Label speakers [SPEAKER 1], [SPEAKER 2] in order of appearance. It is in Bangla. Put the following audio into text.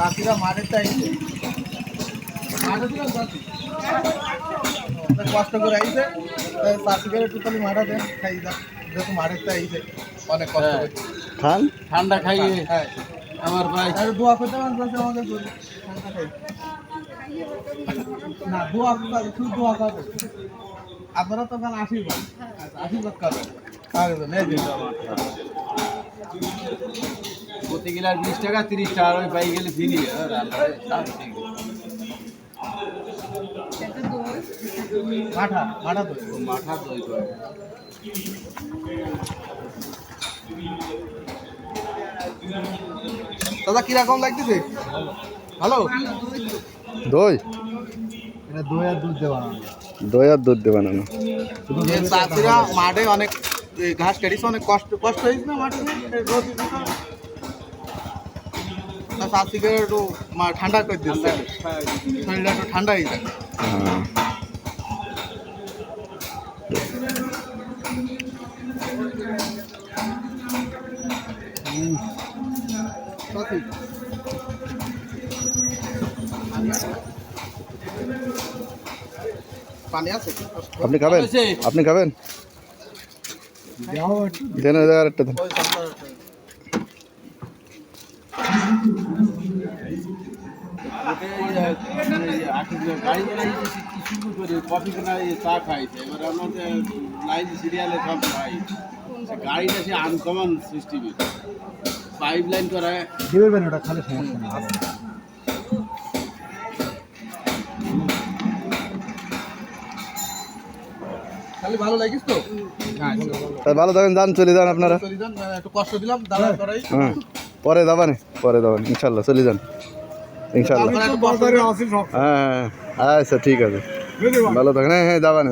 [SPEAKER 1] চাষিরা মাঠের চাইছে কষ্ট করে আইছে চাষিকে একটু খালি মাঠা দেন খাই যেহেতু মাঠের চাইছে অনেক কষ্ট
[SPEAKER 2] খান
[SPEAKER 3] ঠান্ডা খাইয়ে
[SPEAKER 1] হ্যাঁ
[SPEAKER 3] আমার ভাই
[SPEAKER 1] দোয়া করতে পারছে আমাদের ঠান্ডা খাই না দোয়া শুধু দোয়া করবে আপনারা তো খান আশীর্বাদ আশীর্বাদ করবেন
[SPEAKER 3] প্রতি গেলার 20 টাকা 30 টাকা ওই পাই গেলে ফিরি
[SPEAKER 1] মাঠা মাঠা তো
[SPEAKER 3] মাথা দই করে
[SPEAKER 1] দাদা কিরকম লাগতেছে ভালো
[SPEAKER 2] দই
[SPEAKER 1] এটা দই আর দুধ দেওয়া
[SPEAKER 2] দই আর দুধ দিয়ে বানানো
[SPEAKER 1] চাষিরা মাঠে অনেক ঘাস কেটেছে অনেক কষ্ট কষ্ট হয়েছে না মাঠে রোদ চাষিকে একটু ঠান্ডা করে দিচ্ছে শরীরটা একটু ঠান্ডা হয়ে যায়
[SPEAKER 2] হ্যাঁ
[SPEAKER 1] পানি আছে
[SPEAKER 2] আপনি খাবেন আপনি খাবেন দেন আরেকটা দেন
[SPEAKER 3] গাড়ি শুরু করে কফি কেনা চা খাইছে এবার আমাদের লাইন সিরিয়ালে সব খাই গাড়িটা সে আনকমন সিস্টেমে পাইপ লাইন করা
[SPEAKER 1] দিবেন ওটা খালি সমস্যা না খালি ভালো লাগিস তো
[SPEAKER 2] ভালো থাকেন যান চলে যান আপনারা
[SPEAKER 1] একটু কষ্ট দিলাম দাদা করাই
[SPEAKER 2] হ্যাঁ পরে দাবান ইনশাল্লাহ চলে যান ইনশাল্লাহ হ্যাঁ হ্যাঁ আচ্ছা ঠিক আছে ভালো থাকেন হ্যাঁ হ্যাঁ দাবানে